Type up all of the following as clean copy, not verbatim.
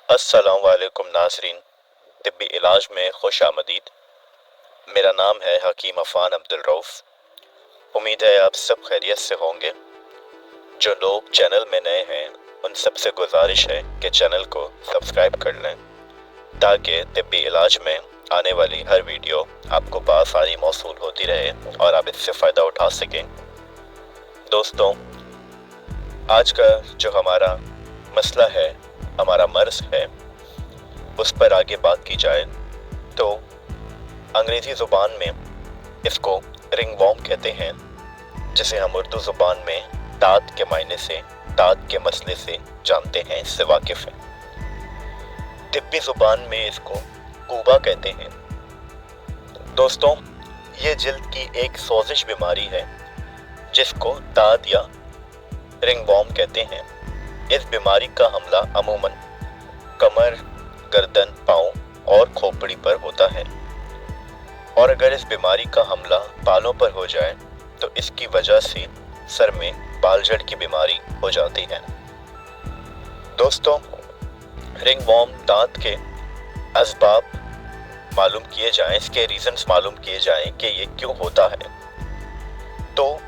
अस्सलाम वालेकुम नाज़रीन, तिब्बी इलाज में खुश आमदीद। मेरा नाम है हकीम अफ़ान अब्दुल रऊफ़। उम्मीद है आप सब खैरियत से होंगे। जो लोग चैनल में नए हैं उन सबसे गुजारिश है कि चैनल को सब्सक्राइब कर लें ताकि तिब्बी इलाज में आने वाली हर वीडियो आपको बआसानी मौसूल होती रहे और आप इससे फ़ायदा उठा सकें। दोस्तों, आज का जो हमारा मसला है, हमारा मर्ज़ है, उस पर आगे बात की जाए तो अंग्रेज़ी ज़ुबान में इसको रिंगवॉर्म कहते हैं, जिसे हम उर्दू ज़ुबान में दाँत के मायने से, दाँत के मसले से जानते हैं, इससे वाकिफ़ हैं। तिब्बी ज़ुबान में इसको कूबा कहते हैं। दोस्तों, ये जिल्द की एक सोजिश बीमारी है जिसको दाद या रिंगवॉर्म कहते हैं। इस बीमारी का हमला अमूमन कमर, गर्दन, पाँव और खोपड़ी पर होता है, और अगर इस बीमारी का हमला बालों पर हो जाए तो इसकी वजह से सर में बालझड़ की बीमारी हो जाती है। दोस्तों, रिंगवॉर्म दांत के असबाब मालूम किए जाएं, इसके रीजंस मालूम किए जाएं कि ये क्यों होता है, तो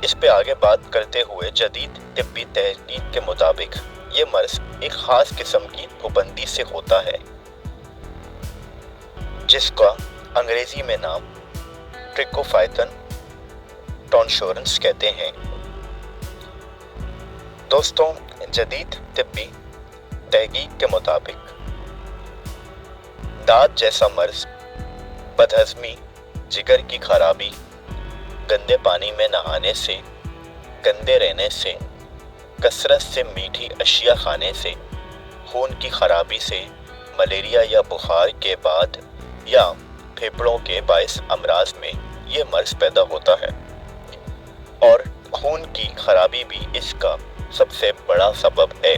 इस पे आगे बात करते हुए जदीद तिब्बी तहकीक के मुताबिक ये मर्ज़ एक ख़ास किस्म की पाबंदी से होता है जिसका अंग्रेज़ी में नाम ट्रिकोफाइथन टॉन्शोरेंस कहते हैं। दोस्तों, जदीद तिब्बी तहकीक के मुताबिक दाँत जैसा मर्ज़ बदहज़मी, जिगर की खराबी, गंदे पानी में नहाने से, गंदे रहने से, कसरत से मीठी अशिया खाने से, खून की खराबी से, मलेरिया या बुखार के बाद या फेफड़ों के बाइस अमराज में ये मर्ज़ पैदा होता है, और खून की खराबी भी इसका सबसे बड़ा सबब है।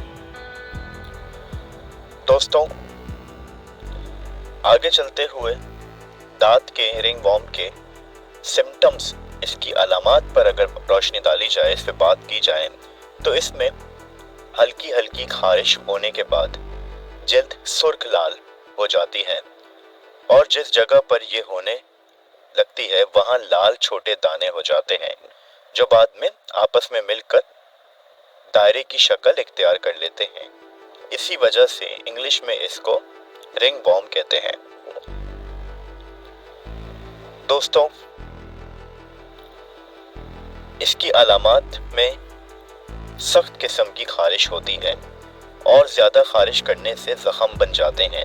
दोस्तों, आगे चलते हुए दांत के रिंगवॉर्म के सिम्टम्स, इसकी अलामात पर अगर रोशनी डाली जाए, इस पे बात की जाए तो इसमें हल्की हल्की खारिश होने के बाद जल्द सुर्ख लाल हो जाती है, और जिस जगह पर ये होने लगती है वहाँ लाल छोटे दाने हो जाते हैं जो बाद में आपस में मिलकर दायरे की शक्ल इख्तियार कर लेते हैं। इसी वजह से इंग्लिश में इसको रिंगवॉर्म कहते हैं। दोस्तों, इसकी अलामात में सख्त किस्म की खारिश होती है, और ज़्यादा खारिश करने से ज़ख़म बन जाते हैं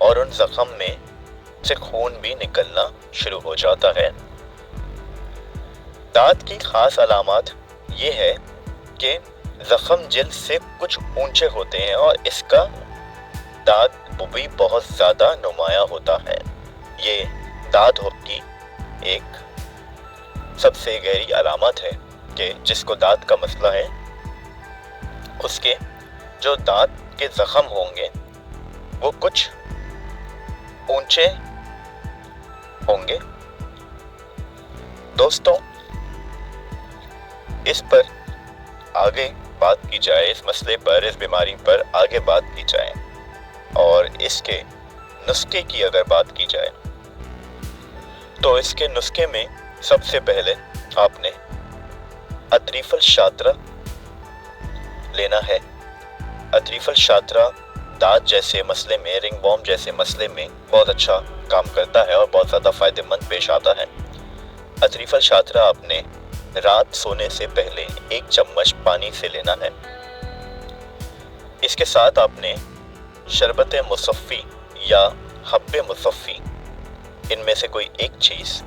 और उन ज़ख़म में से खून भी निकलना शुरू हो जाता है। दाँत की ख़ास अलामात ये है कि ज़ख़म जिल्द से कुछ ऊंचे होते हैं और इसका दाग भी बहुत ज़्यादा नुमाया होता है। ये दाँत की एक सबसे गहरी अलामत है कि जिसको दाँत का मसला है उसके जो दाँत के ज़ख़म होंगे वो कुछ ऊंचे होंगे। दोस्तों, इस पर आगे बात की जाए, इस मसले पर, इस बीमारी पर आगे बात की जाए और इसके नुस्खे की अगर बात की जाए तो इसके नुस्खे में सबसे पहले आपने अतरीफल शात्रा लेना है। अतरीफल शात्रा दाँत जैसे मसले में, रिंगवॉर्म जैसे मसले में बहुत अच्छा काम करता है और बहुत ज़्यादा फ़ायदेमंद पेश आता है। अतरीफल शात्रा आपने रात सोने से पहले 1 चम्मच पानी से लेना है। इसके साथ आपने शरबत मुसफ़्फ़ी या हब्बे मुसफ़्फ़ी, इनमें से कोई एक चीज़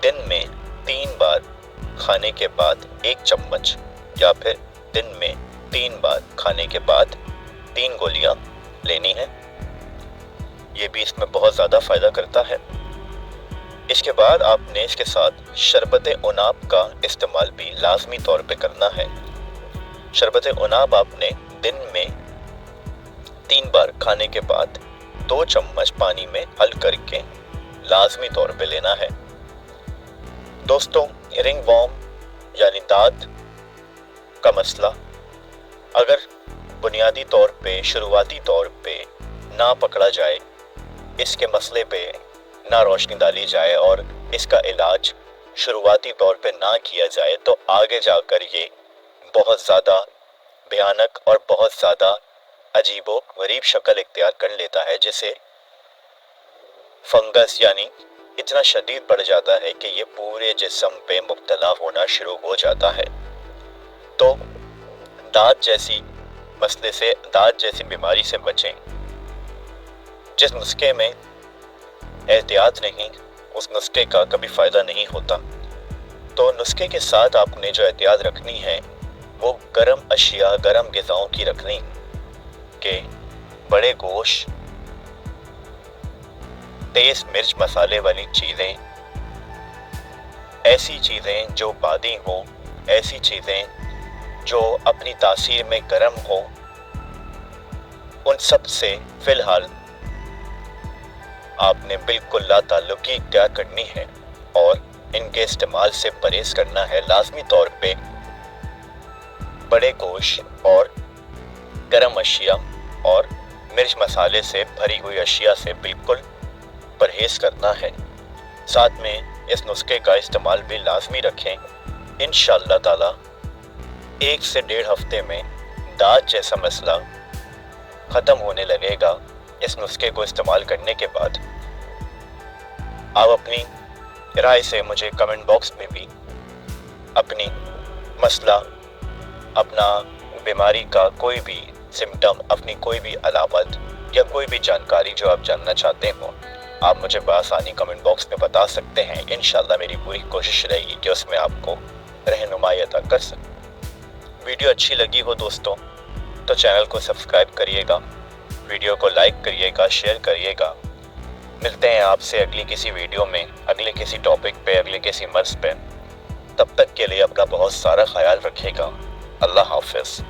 दिन में 3 बार खाने के बाद 1 चम्मच, या फिर दिन में 3 बार खाने के बाद 3 गोलियां लेनी है। ये भी इसमें बहुत ज़्यादा फ़ायदा करता है। इसके बाद आपने इसके साथ शरबत उनाब का इस्तेमाल भी लाजमी तौर पे करना है। शरबत उनाब आपने दिन में 3 बार खाने के बाद 2 चम्मच पानी में हल करके लाजमी तौर पे लेना है। दोस्तों, रिंगवॉर्म यानी दाँत का मसला अगर बुनियादी तौर पे, शुरुआती तौर पे ना पकड़ा जाए, इसके मसले पे ना रोशनी डाली जाए और इसका इलाज शुरुआती तौर पे ना किया जाए, तो आगे जाकर ये बहुत ज़्यादा भयानक और बहुत ज़्यादा अजीबो गरीब शक्ल इख्तियार कर लेता है, जिसे फंगस यानी इतना शदीद बढ़ जाता है कि ये पूरे जिस्म पे मुब्तला होना शुरू हो जाता है। तो दांत जैसी मसले से, दांत जैसी बीमारी से बचें। जिस नुस्खे में एहतियात नहीं, उस नुस्खे का कभी फ़ायदा नहीं होता। तो नुस्खे के साथ आपने जो एहतियात रखनी है वो गर्म अशिया, गर्म ग़िज़ाओं की रखनी कि बड़े गोश्त, तेज़ मिर्च मसाले वाली चीज़ें, ऐसी चीज़ें जो बादी हों, ऐसी चीज़ें जो अपनी तासीर में गर्म हो, उन सब से फ़िलहाल आपने बिल्कुल लाताल्लुकी इख्तियार करनी है और इनके इस्तेमाल से परहेज़ करना है। लाज़मी तौर पे बड़े गोश्त और गर्म अशिया और मिर्च मसाले से भरी हुई अशिया से बिल्कुल परहेज़ करना है। साथ में इस नुस्खे का इस्तेमाल भी लाजमी रखें। इंशाअल्लाह ताला 1 से 1.5 हफ्ते में दांत जैसा मसला ख़त्म होने लगेगा। इस नुस्खे को इस्तेमाल करने के बाद आप अपनी राय से मुझे कमेंट बॉक्स में भी अपनी मसला, अपना बीमारी का कोई भी सिम्टम, अपनी कोई भी अलामत या कोई भी जानकारी जो आप जानना चाहते हो, आप मुझे बआसानी कमेंट बॉक्स में बता सकते हैं। इंशाअल्लाह मेरी पूरी कोशिश रहेगी कि उसमें आपको रहनुमाई अता कर सकूं। वीडियो अच्छी लगी हो दोस्तों तो चैनल को सब्सक्राइब करिएगा, वीडियो को लाइक करिएगा, शेयर करिएगा। मिलते हैं आपसे अगली किसी वीडियो में, अगले किसी टॉपिक पे, अगले किसी मर्ज़ पे। तब तक के लिए अपना बहुत सारा ख्याल रखिएगा। अल्लाह हाफ़िज़।